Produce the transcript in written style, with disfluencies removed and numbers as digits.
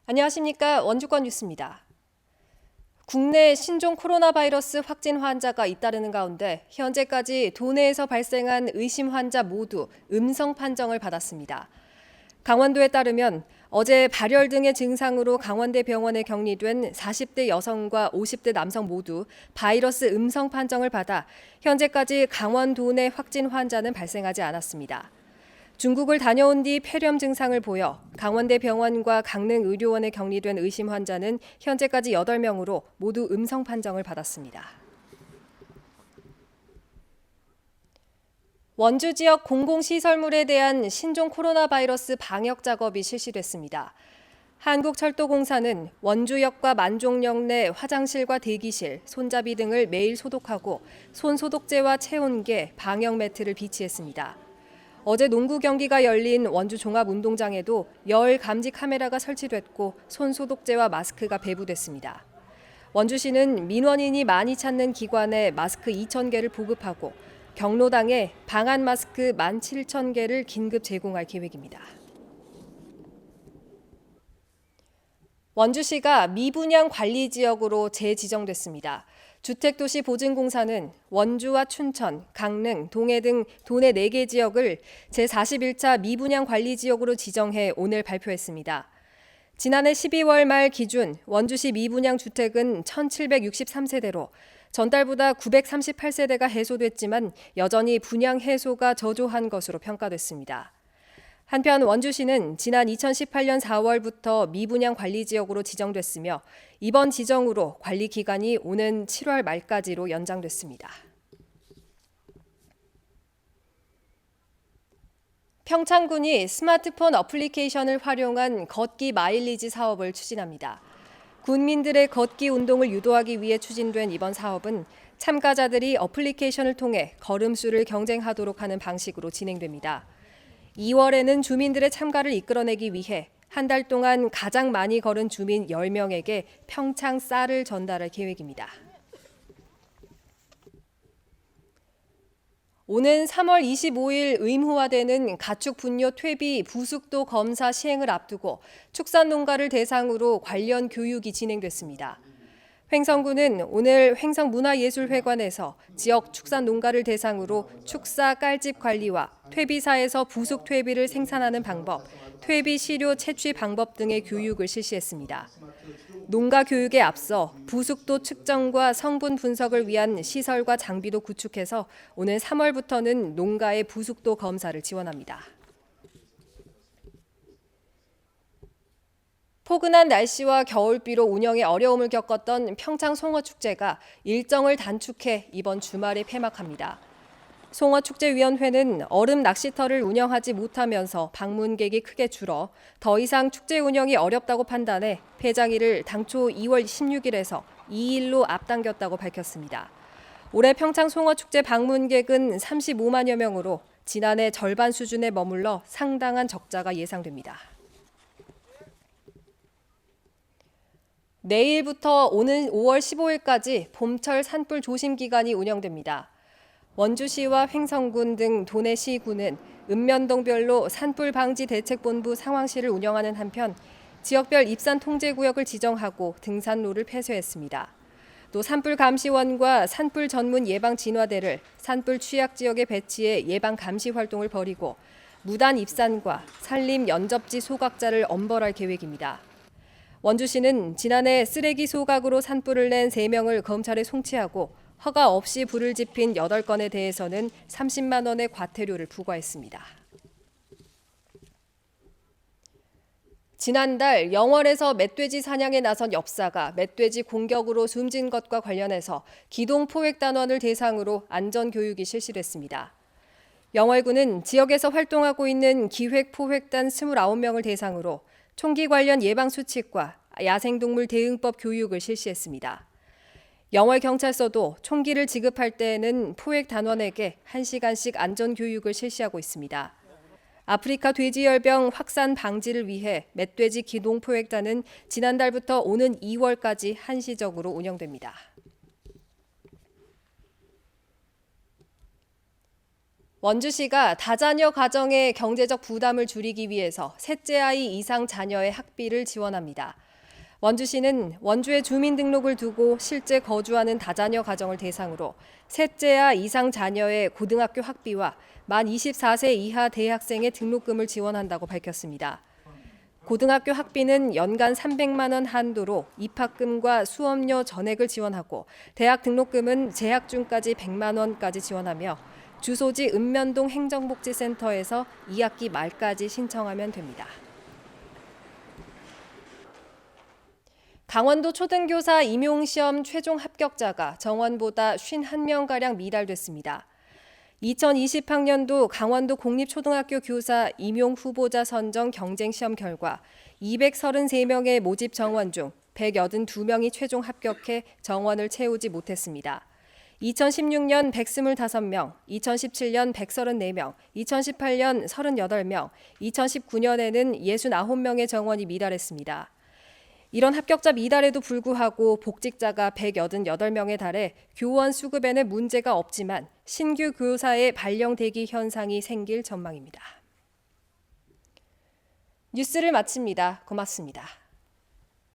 안녕하십니까. 원주권 뉴스입니다. 국내 신종 코로나 바이러스 확진 환자가 잇따르는 가운데 현재까지 도내에서 발생한 의심 환자 모두 음성 판정을 받았습니다. 강원도에 따르면 어제 발열 등의 증상으로 강원대 병원에 격리된 40대 여성과 50대 남성 모두 바이러스 음성 판정을 받아 현재까지 강원도 내 확진 환자는 발생하지 않았습니다. 중국을 다녀온 뒤 폐렴 증상을 보여 강원대 병원과 강릉의료원에 격리된 의심 환자는 현재까지 8명으로 모두 음성 판정을 받았습니다. 원주 지역 공공시설물에 대한 신종 코로나 바이러스 방역 작업이 실시됐습니다. 한국철도공사는 원주역과 만종역 내 화장실과 대기실, 손잡이 등을 매일 소독하고 손소독제와 체온계, 방역 매트를 비치했습니다. 어제 농구 경기가 열린 원주 종합운동장에도 열 감지 카메라가 설치됐고 손소독제와 마스크가 배부됐습니다. 원주시는 민원인이 많이 찾는 기관에 마스크 2,000개를 보급하고 경로당에 방한 마스크 17,000개를 긴급 제공할 계획입니다. 원주시가 미분양 관리 지역으로 재지정됐습니다. 주택도시보증공사는 원주와 춘천, 강릉, 동해 등 도내 4개 지역을 제41차 미분양 관리 지역으로 지정해 오늘 발표했습니다. 지난해 12월 말 기준 원주시 미분양 주택은 1,763세대로 전달보다 938세대가 해소됐지만 여전히 분양 해소가 저조한 것으로 평가됐습니다. 한편 원주시는 지난 2018년 4월부터 미분양 관리 지역으로 지정됐으며 이번 지정으로 관리 기간이 오는 7월 말까지로 연장됐습니다. 평창군이 스마트폰 어플리케이션을 활용한 걷기 마일리지 사업을 추진합니다. 군민들의 걷기 운동을 유도하기 위해 추진된 이번 사업은 참가자들이 어플리케이션을 통해 걸음수를 경쟁하도록 하는 방식으로 진행됩니다. 2월에는 주민들의 참가를 이끌어내기 위해 한 달 동안 가장 많이 걸은 주민 10명에게 평창 쌀을 전달할 계획입니다. 오는 3월 25일 의무화되는 가축 분뇨 퇴비 부숙도 검사 시행을 앞두고 축산농가를 대상으로 관련 교육이 진행됐습니다. 횡성군은 오늘 횡성문화예술회관에서 지역 축산농가를 대상으로 축사 깔집 관리와 퇴비사에서 부숙 퇴비를 생산하는 방법, 퇴비 시료 채취 방법 등의 교육을 실시했습니다. 농가 교육에 앞서 부숙도 측정과 성분 분석을 위한 시설과 장비도 구축해서 오는 3월부터는 농가의 부숙도 검사를 지원합니다. 포근한 날씨와 겨울비로 운영에 어려움을 겪었던 평창 송어축제가 일정을 단축해 이번 주말에 폐막합니다. 송어축제위원회는 얼음 낚시터를 운영하지 못하면서 방문객이 크게 줄어 더 이상 축제 운영이 어렵다고 판단해 폐장일을 당초 2월 16일에서 2일로 앞당겼다고 밝혔습니다. 올해 평창 송어축제 방문객은 35만여 명으로 지난해 절반 수준에 머물러 상당한 적자가 예상됩니다. 내일부터 오는 5월 15일까지 봄철 산불 조심 기간이 운영됩니다. 원주시와 횡성군 등 도내 시군은 읍면동별로 산불 방지 대책본부 상황실을 운영하는 한편 지역별 입산 통제 구역을 지정하고 등산로를 폐쇄했습니다. 또 산불 감시원과 산불 전문 예방 진화대를 산불 취약 지역에 배치해 예방 감시 활동을 벌이고 무단 입산과 산림 연접지 소각자를 엄벌할 계획입니다. 원주시는 지난해 쓰레기 소각으로 산불을 낸 3명을 검찰에 송치하고 허가 없이 불을 지핀 8건에 대해서는 30만 원의 과태료를 부과했습니다. 지난달 영월에서 멧돼지 사냥에 나선 엽사가 멧돼지 공격으로 숨진 것과 관련해서 기동포획단원을 대상으로 안전교육이 실시됐습니다. 영월군은 지역에서 활동하고 있는 기획포획단 29명을 대상으로 총기 관련 예방수칙과 야생동물 대응법 교육을 실시했습니다. 영월경찰서도 총기를 지급할 때에는 포획단원에게 1시간씩 안전교육을 실시하고 있습니다. 아프리카 돼지열병 확산 방지를 위해 멧돼지 기동포획단은 지난달부터 오는 2월까지 한시적으로 운영됩니다. 원주시가 다자녀 가정의 경제적 부담을 줄이기 위해서 셋째 아이 이상 자녀의 학비를 지원합니다. 원주시는 원주의 주민등록을 두고 실제 거주하는 다자녀 가정을 대상으로 셋째아 이상 자녀의 고등학교 학비와 만 24세 이하 대학생의 등록금을 지원한다고 밝혔습니다. 고등학교 학비는 연간 300만 원 한도로 입학금과 수업료 전액을 지원하고 대학 등록금은 재학 중까지 100만 원까지 지원하며 주소지 읍면동 행정복지센터에서 2학기 말까지 신청하면 됩니다. 강원도 초등교사 임용시험 최종 합격자가 정원보다 51명가량 미달됐습니다. 2020학년도 강원도 공립초등학교 교사 임용 후보자 선정 경쟁시험 결과 233명의 모집 정원 중 182명이 최종 합격해 정원을 채우지 못했습니다. 2016년 125명, 2017년 134명, 2018년 38명, 2019년에는 69명의 정원이 미달했습니다. 이런 합격자 미달에도 불구하고 복직자가 188명에 달해 교원 수급에는 문제가 없지만 신규 교사의 발령 대기 현상이 생길 전망입니다. 뉴스를 마칩니다. 고맙습니다.